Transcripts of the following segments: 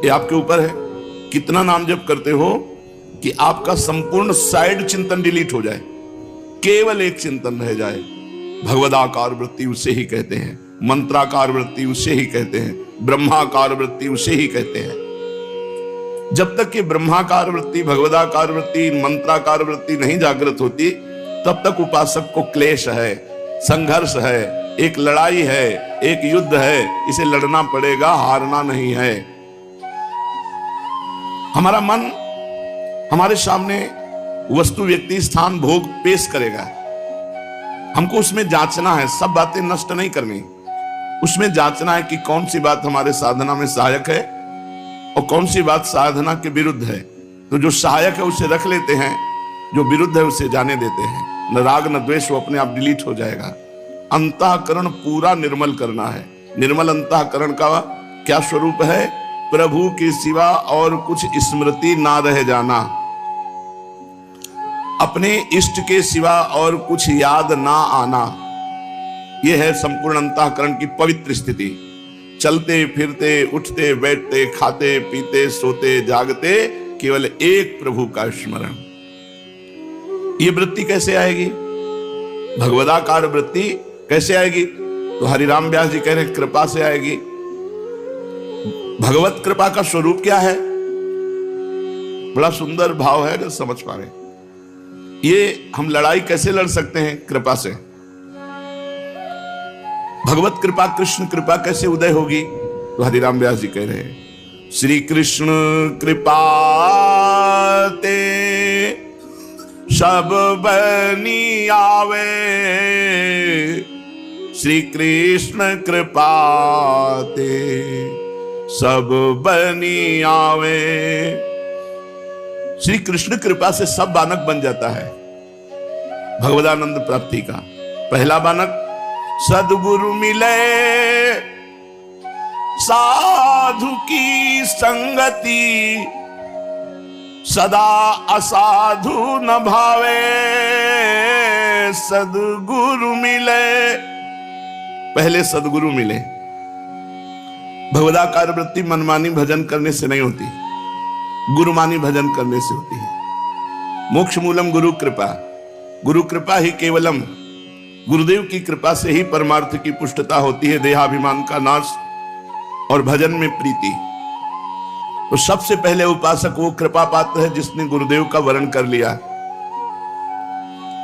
ये आपके ऊपर है। कितना नाम जप करते हो कि आपका संपूर्ण साइड चिंतन डिलीट हो जाए, केवल एक चिंतन रह जाए। भगवदाकार वृत्ति उसे ही कहते हैं, मंत्राकार वृत्ति उसे ही कहते हैं, ब्रह्माकार वृत्ति उसे ही कहते हैं। जब तक ये ब्रह्माकार वृत्ति, भगवदाकार वृत्ति, मंत्राकार वृत्ति नहीं जागृत होती, तब तक उपासक को क्लेश है, संघर्ष है, एक लड़ाई है, एक युद्ध है। इसे लड़ना पड़ेगा, हारना नहीं है। हमारा मन हमारे सामने वस्तु, व्यक्ति, स्थान, भोग पेश करेगा। हमको उसमें जांचना है, सब बातें नष्ट नहीं करनी। उसमें जांचना है कि कौन सी बात हमारे साधना में सहायक है और कौन सी बात साधना के विरुद्ध है। तो जो सहायक है उसे रख लेते हैं, जो विरुद्ध है उसे जाने देते हैं। न राग न द्वेष, वो अपने आप डिलीट हो जाएगा। अंतःकरण पूरा निर्मल करना है। निर्मल अंतःकरण का क्या स्वरूप है? प्रभु के सिवा और कुछ स्मृति ना रह जाना, अपने इष्ट के सिवा और कुछ याद ना आना। यह है संपूर्ण अंतःकरण की पवित्र स्थिति। चलते फिरते, उठते बैठते, खाते पीते, सोते जागते, केवल एक प्रभु का स्मरण। ये वृत्ति कैसे आएगी? भगवदाकार वृत्ति कैसे आएगी? तो हरिराम व्यास जी कह रहे कृपा से आएगी। भगवत कृपा का स्वरूप क्या है? बड़ा सुंदर भाव है, अगर समझ पा रहे। ये हम लड़ाई कैसे लड़ सकते हैं? कृपा से। भगवत कृपा, कृष्ण कृपा कैसे उदय होगी? तो हरिराम व्यास जी कह रहे हैं, श्री कृष्ण कृपा ते सब बनी आवे, श्री कृष्ण कृपा ते सब बनी आवे। श्री कृष्ण कृपा से सब बानक बन जाता है भगवदानंद प्राप्ति का। पहला बानक, सद्गुरु मिले साधु की संगति, सदा असाधु न भावे। सद्गुरु मिले, पहले सद्गुरु मिले। भगवदाकार वृत्ति मनमानी भजन करने से नहीं होती, गुरुमानी भजन करने से होती है। मोक्ष मूलम गुरु कृपा, गुरु कृपा ही केवलम। गुरुदेव की कृपा से ही परमार्थ की पुष्टता होती है, देहाभिमान का नाश और भजन में प्रीति। तो सबसे पहले उपासक वो कृपा पात्र है जिसने गुरुदेव का वरण कर लिया।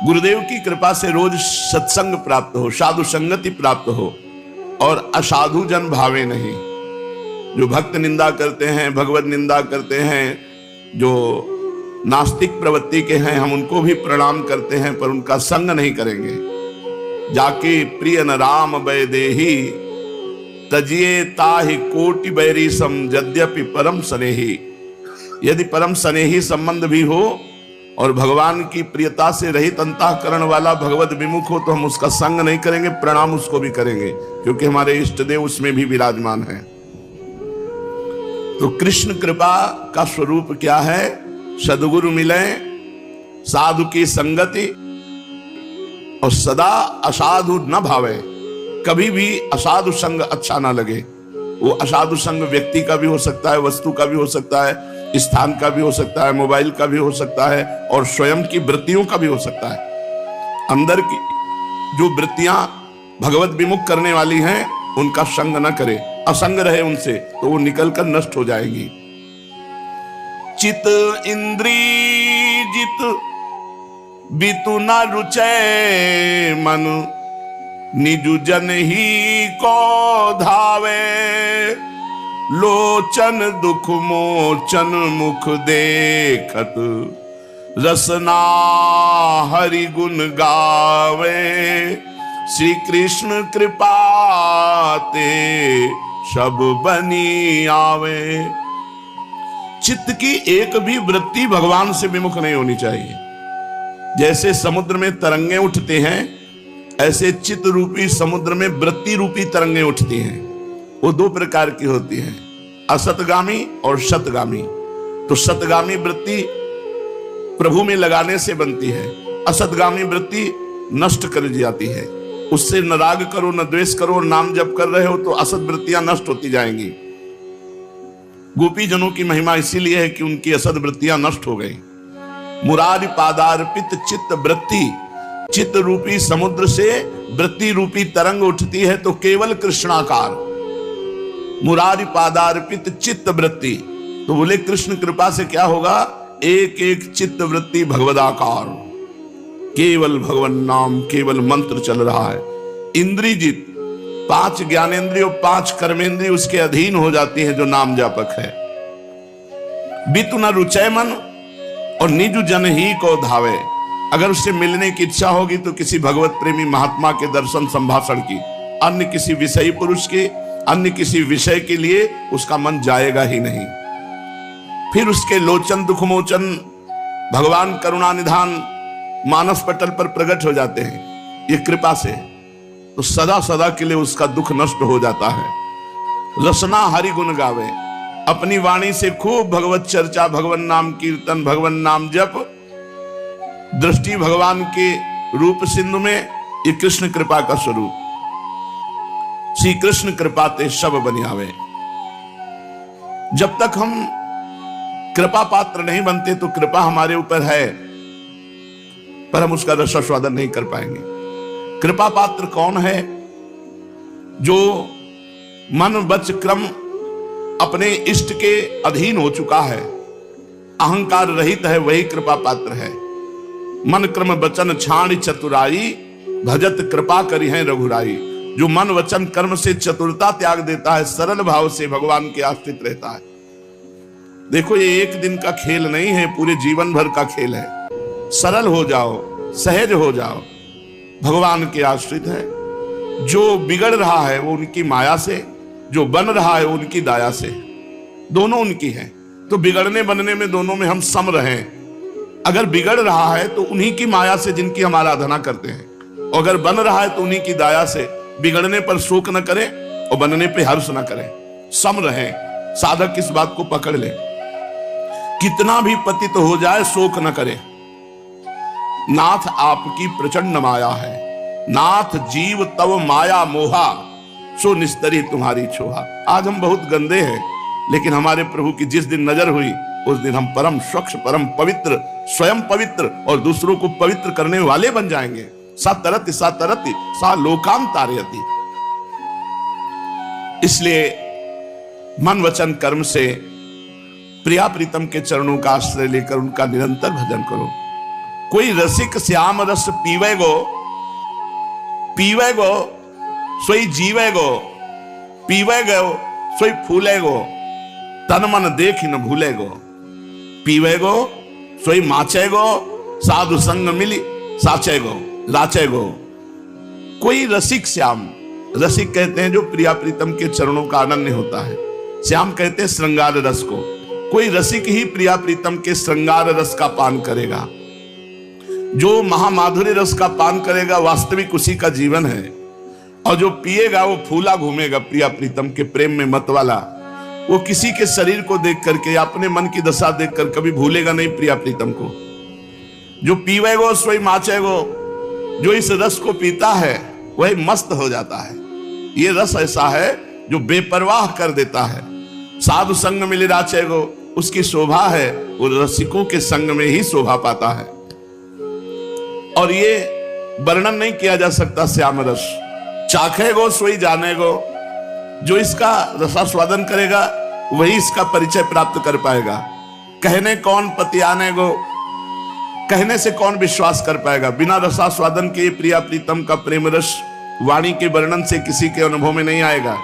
गुरुदेव की कृपा से रोज सत्संग प्राप्त हो, साधु संगति प्राप्त हो और असाधु जन भावे नहीं। जो भक्त निंदा करते हैं, भगवत निंदा करते हैं, जो नास्तिक प्रवृत्ति के हैं, हम उनको भी प्रणाम करते हैं, पर उनका संग नहीं करेंगे। जाके प्रिय न राम वैदेही, तजिए ताहि कोटि बैरी सम, यद्यपि परम स्नेही। यदि परम स्नेही संबंध भी हो और भगवान की प्रियता से रहित अंतःकरण वाला भगवत विमुख हो, तो हम उसका संग नहीं करेंगे, प्रणाम उसको भी करेंगे, क्योंकि हमारे इष्ट देव उसमें भी विराजमान है। तो कृष्ण कृपा का स्वरूप क्या है? सद्गुरु मिले, साधु की संगति और सदा असाधु न भावे। कभी भी असाधु संग अच्छा ना लगे। वो असाधु संग व्यक्ति का भी हो सकता है, वस्तु का भी हो सकता है, स्थान का भी हो सकता है, मोबाइल का भी हो सकता है और स्वयं की वृत्तियों का भी हो सकता है। अंदर की जो वृत्तियां भगवत विमुख करने वाली हैं, उनका संग न करे, असंग रहे उनसे, तो वो निकलकर नष्ट हो जाएगी। चित इंद्री जित बितु न रुचै मन, निजु जन ही को धावे। लोचन दुख मोचन मुख देखत, रसना हरि गुण गावे। श्री कृष्ण कृपा ते सब बनी आवे। चित्त की एक भी वृत्ति भगवान से विमुख नहीं होनी चाहिए। जैसे समुद्र में तरंगे उठते हैं, ऐसे चित्त रूपी समुद्र में वृत्ति रूपी तरंगे उठती हैं। वो दो प्रकार की होती हैं, असतगामी और सतगामी। तो सतगामी वृत्ति प्रभु में लगाने से बनती है, असतगामी वृत्ति नष्ट कर जाती है। उससे न राग करो न द्वेष करो, नाम जप कर रहे हो तो असत वृत्तियां नष्ट होती जाएंगी। गोपी जनों की महिमा इसीलिए है कि उनकी असद वृत्तियां नष्ट हो गई। मुरारी पादार्पित चित्त वृत्ति, चित्त रूपी समुद्र से वृत्ति रूपी तरंग उठती है तो केवल कृष्णाकार। मुरारी पादार्पित चित्त वृत्ति, तो बोले कृष्ण कृपा से क्या होगा, एक एक चित्त वृत्ति भगवदाकार, केवल भगवान नाम, केवल मंत्र चल रहा है। इंद्रियजित 5 ज्ञानेंद्रिय और 5 कर्मेंद्रिय उसके अधीन हो जाती है जो नाम जापक है। बितु न रुचय मन और निज जन ही को धावे, अगर उससे मिलने की इच्छा होगी तो किसी भगवत प्रेमी महात्मा के दर्शन संभाषण की, अन्य किसी विषयी पुरुष के, अन्य किसी विषय के लिए उसका मन जाएगा ही नहीं। फिर उसके लोचन दुखमोचन भगवान करुणा निधान मानस पटल पर प्रकट हो जाते हैं ये कृपा से, तो सदा सदा के लिए उसका दुख नष्ट हो जाता है। रसना हरि गुण गावे, अपनी वाणी से खूब भगवत चर्चा, भगवान नाम कीर्तन, भगवान नाम जप, दृष्टि भगवान के रूप सिंधु में, ये कृष्ण कृपा का स्वरूप। श्री कृष्ण कृपा ते सब बनियावे। जब तक हम कृपा पात्र नहीं बनते तो कृपा हमारे ऊपर है पर हम उसका रसास्वादन नहीं कर पाएंगे। कृपा पात्र कौन है, जो मन वच क्रम अपने इष्ट के अधीन हो चुका है, अहंकार रहित है, वही कृपा पात्र है। मन क्रम वचन छाण चतुराई, भजत कृपा करी है रघुराई। जो मन वचन कर्म से चतुरता त्याग देता है, सरल भाव से भगवान के आश्रित रहता है। देखो ये एक दिन का खेल नहीं है, पूरे जीवन भर का खेल है। सरल हो जाओ, सहज हो जाओ, भगवान के आश्रित है। जो बिगड़ रहा है वो उनकी माया से, जो बन रहा है वो उनकी दाया से, दोनों उनकी है। तो बिगड़ने बनने में दोनों में हम सम रहें। अगर बिगड़ रहा है तो उन्हीं की माया से जिनकी हम आराधना करते हैं, और अगर बन रहा है तो उन्हीं की दाया से। बिगड़ने पर शोक न करें और बनने पे हर्ष न करें, सम रहें। साधक इस बात को पकड़ ले, कितना भी पतित तो हो जाए शोक न करे। नाथ आपकी प्रचंड माया है, नाथ जीव तव माया मोहा, सो निस्तरी तुम्हारी छोहा। आज हम बहुत गंदे हैं, लेकिन हमारे प्रभु की जिस दिन नजर हुई उस दिन हम परम स्वच्छ, परम पवित्र, स्वयं पवित्र और दूसरों को पवित्र करने वाले बन जाएंगे। सा तरति सा लोकाम तारयति। इसलिए मन वचन कर्म से प्रिया प्रीतम के चरणों का आश्रय लेकर उनका निरंतर भजन करो। कोई रसिक श्याम रस पीवे गो सोई जीवे गो, पीवे गो सोई फूले गो, तन मन देख न भूले गो। पीवे गो सोई माचे गो, साधु संग मिली साचे गो, राचे गो। कोई रसिक श्याम, रसिक कहते हैं जो प्रिया प्रीतम के चरणों का आनंद होता है, श्याम कहते हैं श्रृंगार रस को। कोई रसिक ही प्रिया प्रीतम के श्रृंगार रस का पान करेगा। जो महामाधुर्य रस का पान करेगा वास्तविक उसी का जीवन है, और जो पिएगा वो फूला घूमेगा प्रिया प्रीतम के प्रेम में मत वाला। वो किसी के शरीर को देख करके या अपने मन की दशा देखकर कभी भूलेगा नहीं प्रिया प्रीतम को। जो पीवेगो सोई माचेगो, जो इस रस को पीता है वही मस्त हो जाता है। ये रस ऐसा है जो बेपरवाह कर देता है। साधु संग मिले राचेगो, उसकी शोभा है वो रसिकों के संग में ही शोभा पाता है। और ये वर्णन नहीं किया जा सकता श्याम रस। चाखेगो सोई जानेगो, जो इसका रसास्वादन करेगा वही इसका परिचय प्राप्त कर पाएगा। कहने कौन पति आने गो, कहने से कौन विश्वास कर पाएगा। बिना रसास्वादन के प्रिया प्रीतम का प्रेम रस वाणी के वर्णन से किसी के अनुभव में नहीं आएगा।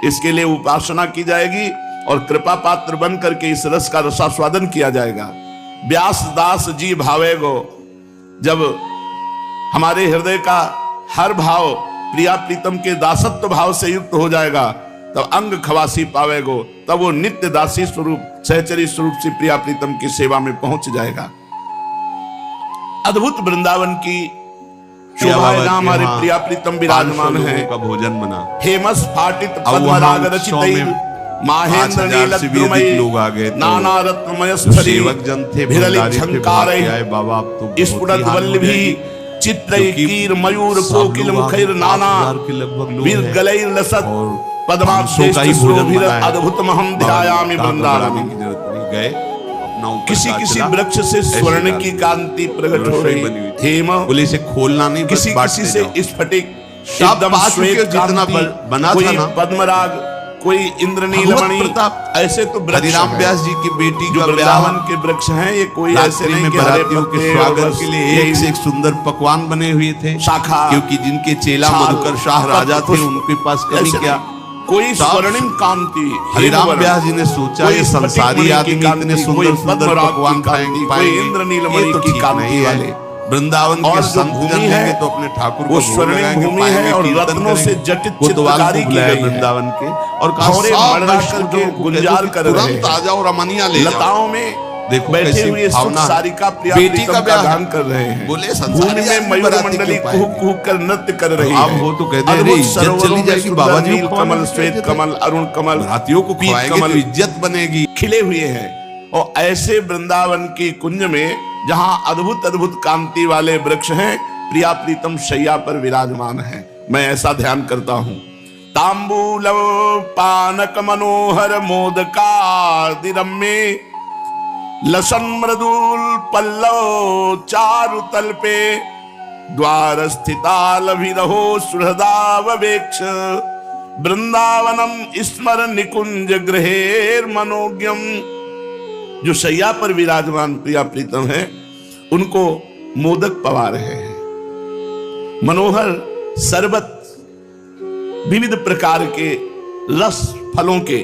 इसके लिए उपासना की जाएगी और कृपा पात्र बन करके इस रस का रसास्वादन किया जाएगा। व्यास दास जी भावेगो, जब हमारे हृदय का हर भाव प्रिया प्रीतम के दासत्व भाव से युक्त हो जाएगा तब अंग खवासी पावेगो, तब वो नित्य दासी स्वरूप सहचरी स्वरूप से प्रिया प्रीतम की सेवा में पहुंच जाएगा। अद्भुत वृंदावन की शोभाएं हमारे प्रिया प्रीतम विराजमान है। भोजन बना हेमस फाटित पद्मराग रचित माहेंद्र नीलद्रुमयी नाना रत्नमय सेवक जन थे बाबा स्फुरत वल्लभी चित्रैकीर मयूर कोकिल मुखैर नाना वीर गलैर लसत पद्माश्रेष्ठ का ही भोजन सुरभिर बनाया। अद्भुत महम ध्यायामि कहाँ वृंदावन। घबराने की जरूरत नहीं, गए अपना ऊपर किसी का किसी चला, वृक्ष से ऐसे स्वर्ण डाल की दिया। कांति प्रकट हो रसोई रही, बनी हुई थी। हेम बोले इसे खोलना नहीं, बस किसी बांटते किसी से जाओ। स्फटिक सब एकदम पा चुके हो, श्वेत जितना कांति, बना कोई था ना। पद्मराग, कोई इंद्रनीलमणि, भगवत प्रताप। ऐसे तो वृक्ष हरिराम हैं। व्यास जी की बेटी जो का वृंदावन ब्याह के वृक्ष हैं, ये कोई ऐसे रात्रि नहीं में कि हरे बरातियों के पत्ते स्वागत और के लिए यही एक से एक सुंदर पकवान बने हुए थे, शाखा, क्योंकि जिनके चेला छाल, मधुकर शाह राजा थे, पुष्प, उनके पास कमी ऐसे क्या। नहीं। कोई साफ- स्वर्णिम कांति, हरिराम हेमवर्ण, व्यास जी ने सोचा कोई ये स्फटिक संसारी मणि की आदमी कांति, इतने कोई सुंदर सुंदर पद्मराग की पकवान कांति, पाएंगे, कोई इंद्रनीलमणि ये तो की ठीक कांति नहीं है। वाले। वृंदावन और के जो संत भूमि जन है, लेंगे तो अपने ठाकुर को वो भोग स्वर्णिम लगाएंगे, भूमि पाएंगे, है और कीर्तन रत्नों से करेंगे। जटित कोतवाल चित्रकारी को की बुलाया गई है। वृंदावन के और कहा घोड़े सब मड़गा वैष्णव करके जनों को गुंजार कह दो कर कि रहे तुरंत हैं। आ जाओ और अमनिया ले जाओ। लताओं में देखो बैठे कैसी हुए सुख भावना। सारिका प्रिया बेटी प्रीतम का का ब्याह गान कर रहे हैं। बोले संसारी भूमि में आदमी मयूर बराती मंडली क्यों कुहू पाएंगे? कुहू कर नृत्य कर रही अब है। वो तो कहते हैं, अद्भुत इज्जत सरोवरों चली में जाएगी, सुंदर बाबा जी को नील खवाने कमल, की श्वेत इज्जत है। कमल, अरुण कमल, बरातियों को पीत खवाएंगे तो कमल इज्जत बनेगी। खिले हुए हैं। और ऐसे वृंदावन की कुंज में जहां अद्भुत अद्भुत कांति वाले वृक्ष हैं, प्रिया प्रीतम शैया पर विराजमान है। मैं ऐसा ध्यान करता हूं। तांबूल पानक मनोहर मोदकादिरम्ये लसन मृदुल पल्लव चारु तल पे द्वार स्थितालभिरहो सुहृदावेक्ष वृंदावनम स्मर निकुंज गृहेर मनोज्ञम। जो शैया पर विराजमान प्रिया प्रीतम है, उनको मोदक पवा रहे हैं, मनोहर शरबत, विविध प्रकार के रस फलों के,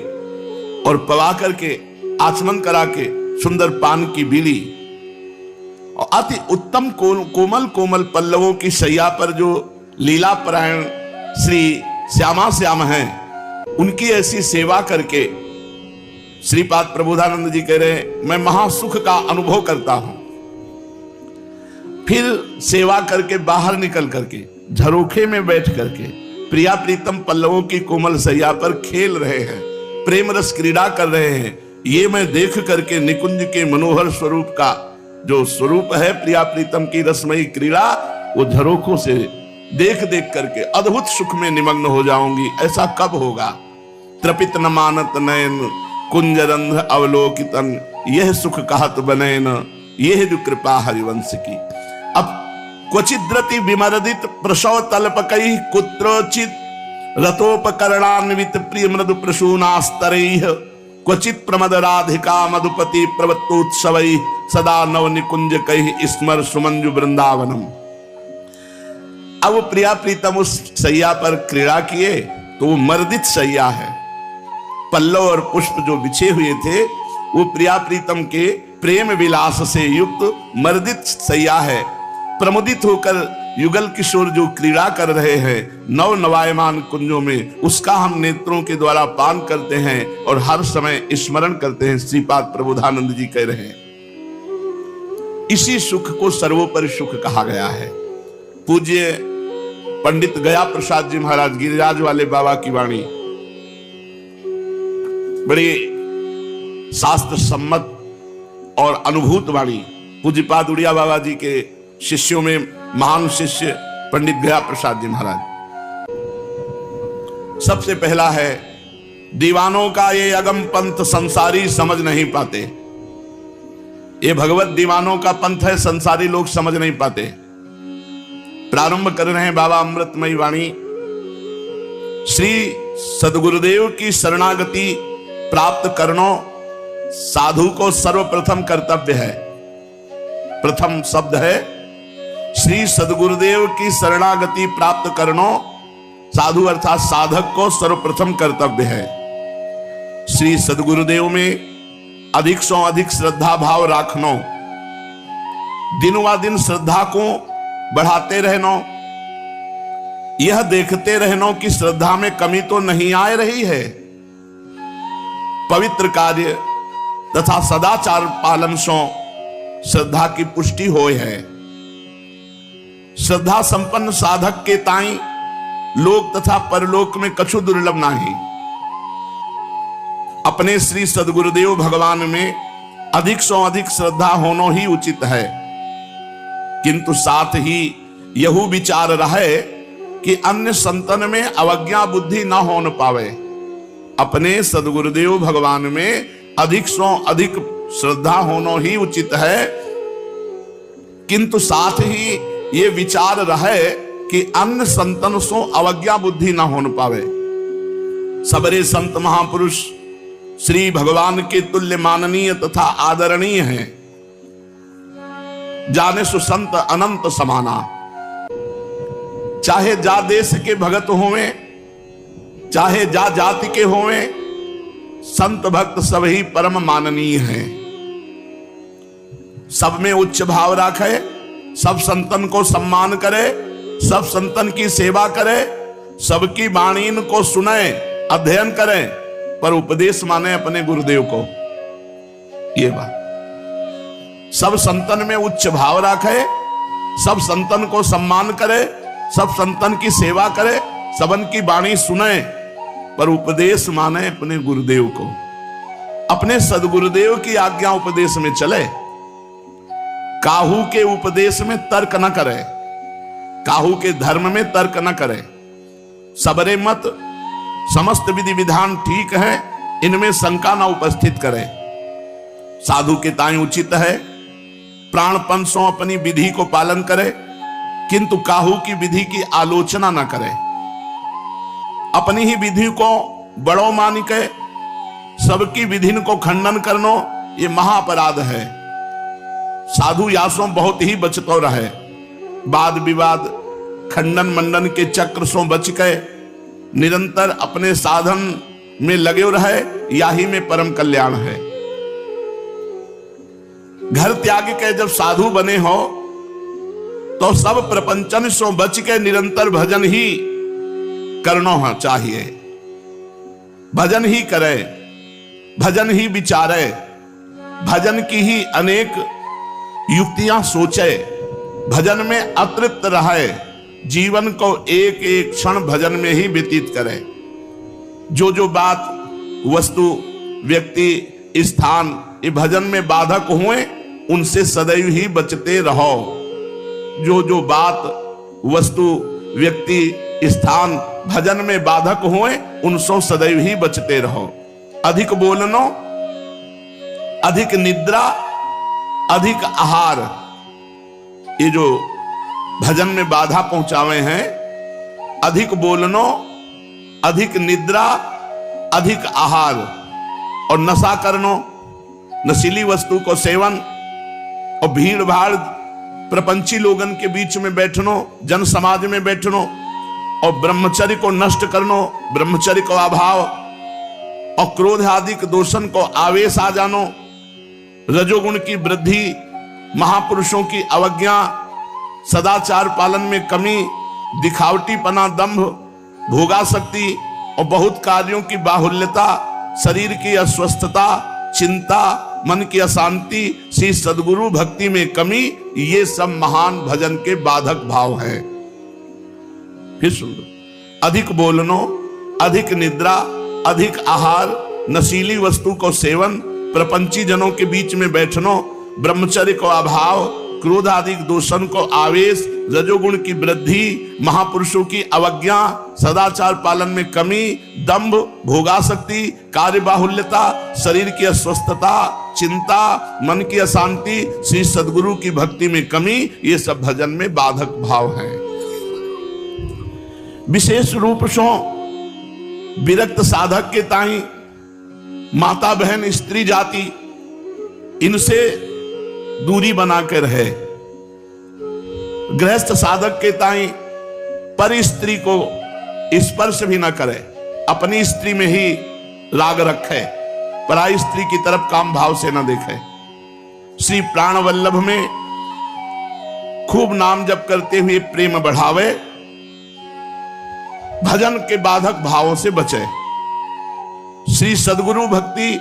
और पवा करके आचमन करा के सुंदर पान की बीड़ी, और अति उत्तम कोमल कोमल पल्लवों की शैया पर जो लीला परायण श्री श्यामा श्याम हैं, उनकी ऐसी सेवा करके श्रीपाद प्रबोधानंद जी कह रहे हैं, मैं महासुख का अनुभव करता हूं। फिर सेवा करके बाहर निकल करके झरोखे में बैठ करके प्रिया प्रीतम पल्लवों की कोमल सैया पर खेल रहे हैं, प्रेम रस क्रीड़ा कर रहे हैं। ये मैं देख करके निकुंज के मनोहर स्वरूप का जो स्वरूप है प्रिया प्रीतम की रसमयी क्रीड़ा, वो झरोखों से देख देख करके अद्भुत सुख में निमग्न हो जाऊंगी। ऐसा कब होगा? त्रपित न मानत नयन कुंजरंध अवलोकितन, यह सुख कहत बनैन, यह जो कृपा हरिवंश की। अब क्वचिद्रति विमर्दित प्रसव तल्पकैः कुत्रचित् रतोपकरणान्वित प्रिय मृदु प्रसूनास्तरैः क्वचित् प्रमद राधिका मधुपति प्रवत्तोत्सवैः सदा नव निकुंजकैः स्मर सुमंजु वृंदावनम। अब प्रिया प्रीतम उस सैया पर क्रीड़ा किए तो वो मर्दित सैया है। पल्लव और पुष्प जो बिछे हुए थे वो प्रिया प्रीतम के प्रेम विलास से युक्त मर्दित सैया है। प्रमुदित होकर युगल किशोर जो क्रीड़ा कर रहे हैं नव नवायमान कुंजों में, उसका हम नेत्रों के द्वारा पान करते हैं और हर समय स्मरण करते हैं। श्रीपाद प्रबोधानंद जी कह रहे हैं, इसी सुख को सर्वोपरि सुख कहा गया है। पूज्य पंडित गया प्रसाद जी महाराज गिरिराज वाले बाबा की वाणी बड़ी शास्त्र सम्मत और अनुभूत वाणी। पूज्यपाद उड़िया बाबा जी के शिष्यों में महान शिष्य पंडित गया प्रसाद जी महाराज। सबसे पहला है, दीवानों का ये अगम पंथ संसारी समझ नहीं पाते। ये भगवत दीवानों का पंथ है, संसारी लोग समझ नहीं पाते। प्रारंभ कर रहे हैं बाबा अमृतमयी वाणी। श्री सदगुरुदेव की शरणागति प्राप्त करना साधु को सर्वप्रथम कर्तव्य है। प्रथम शब्द है श्री सदगुरुदेव की शरणागति प्राप्त करना साधु अर्थात साधक को सर्वप्रथम कर्तव्य है। श्री सदगुरुदेव में अधिक से अधिक श्रद्धा भाव रखना, दिन व दिन श्रद्धा को बढ़ाते रहना, यह देखते रहना कि श्रद्धा में कमी तो नहीं आ रही है। पवित्र कार्य तथा सदाचार पालन से श्रद्धा की पुष्टि होय है। श्रद्धा संपन्न साधक के ताई लोक तथा परलोक में कछु दुर्लभ नहीं। अपने श्री सदगुरुदेव भगवान में अधिक से अधिक श्रद्धा होना ही उचित है, किंतु साथ ही यह विचार रहे कि अन्य संतन में अवज्ञा बुद्धि न होने पावे। अपने सदगुरुदेव भगवान में अधिक सो अधिक श्रद्धा होना ही उचित है, किंतु साथ ही ये विचार रहे कि अन्य संतन सो अवज्ञा बुद्धि ना हो पावे। सबरे संत महापुरुष श्री भगवान के तुल्य माननीय तथा आदरणीय हैं। जाने सु संत अनंत समाना। चाहे जा देश के भगत होवे, चाहे जा जाति के होवे, संत भक्त सब ही परम माननीय हैं। सब में उच्च भाव रखे, सब संतन को सम्मान करे, सब संतन की सेवा करे, सबकी वाणी को सुने, अध्ययन करे, पर उपदेश माने अपने गुरुदेव को। ये बात सब संतन में उच्च भाव रखे, सब संतन को सम्मान करे, सब संतन की सेवा करे, सबन की वाणी सुने, पर उपदेश माने अपने गुरुदेव को। अपने सदगुरुदेव की आज्ञा उपदेश में चले, काहू के उपदेश में तर्क न करे, काहू के धर्म में तर्क न करे। सबरे मत समस्त विधि विधान ठीक है, इनमें शंका न उपस्थित करे। साधु के ताई उचित है प्राणपन सो अपनी विधि को पालन करे, किंतु काहू की विधि की आलोचना न करे। अपनी ही विधि को बड़ो मान के सबकी विधि को खंडन करनो ये महाअपराध है। साधु यासों बहुत ही बचतो रहे, वाद विवाद खंडन मंडन के चक्र सो बच के निरंतर अपने साधन में लगे रहे, यही में परम कल्याण है। घर त्याग के जब साधु बने हो तो सब प्रपंचन सो बच के निरंतर भजन ही करना चाहिए। भजन ही करे, भजन ही विचारे, भजन की ही अनेक युक्तियां सोचे, भजन में अतृप्त रहे, जीवन को एक एक क्षण भजन में ही व्यतीत करे। जो जो बात वस्तु व्यक्ति स्थान ये भजन में बाधक हुए उनसे सदैव ही बचते रहो। जो जो बात वस्तु व्यक्ति स्थान भजन में बाधक हुए उनसे सदैव ही बचते रहो। अधिक बोलनो, अधिक निद्रा, अधिक आहार, ये जो भजन में बाधा पहुंचावे हैं। अधिक बोलनो, अधिक निद्रा, अधिक आहार और नशा करनो, नशीली वस्तु को सेवन और भीड़ भाड़ प्रपंची लोगन के बीच में बैठनो, जन समाज में बैठनो और ब्रह्मचर्य को नष्ट करनो, ब्रह्मचर्य को अभाव और क्रोध आदि दोषण को आवेश आ जानो, रजोगुण की वृद्धि, महापुरुषों की अवज्ञा, सदाचार पालन में कमी, दिखावटीपना, दंभ, भोगासक्ति और बहुत कार्यों की बाहुल्यता, शरीर की अस्वस्थता, चिंता, मन की अशांति, श्री सद्गुरु भक्ति में कमी, ये सब महान भजन के बाधक भाव है। फिर सुन लो, अधिक बोलनो, अधिक निद्रा, अधिक आहार, नशीली वस्तु को सेवन, प्रपंची जनों के बीच में बैठनो, ब्रह्मचर्य को अभाव, क्रोध आदि दोषण को आवेश, रजोगुण की वृद्धि, महापुरुषों की अवज्ञा, सदाचार पालन में कमी, दंभ, भोगासक्ति, कार्य बाहुल्यता, शरीर की अस्वस्थता, चिंता, मन की अशांति, श्री सद्गुरु की भक्ति में कमी, ये सब भजन में बाधक भाव हैं। विशेष रूप से विरक्त साधक के ताई माता बहन स्त्री जाति इनसे दूरी बना के रहे। गृहस्थ साधक के ताई पर स्त्री को स्पर्श भी ना करे, अपनी स्त्री में ही राग रखे, पराई स्त्री की तरफ काम भाव से ना देखे। श्री प्राण वल्लभ में खूब नाम जप करते हुए प्रेम बढ़ावे, भजन के बाधक भावों से बचे। श्री सद्गुरु भक्ति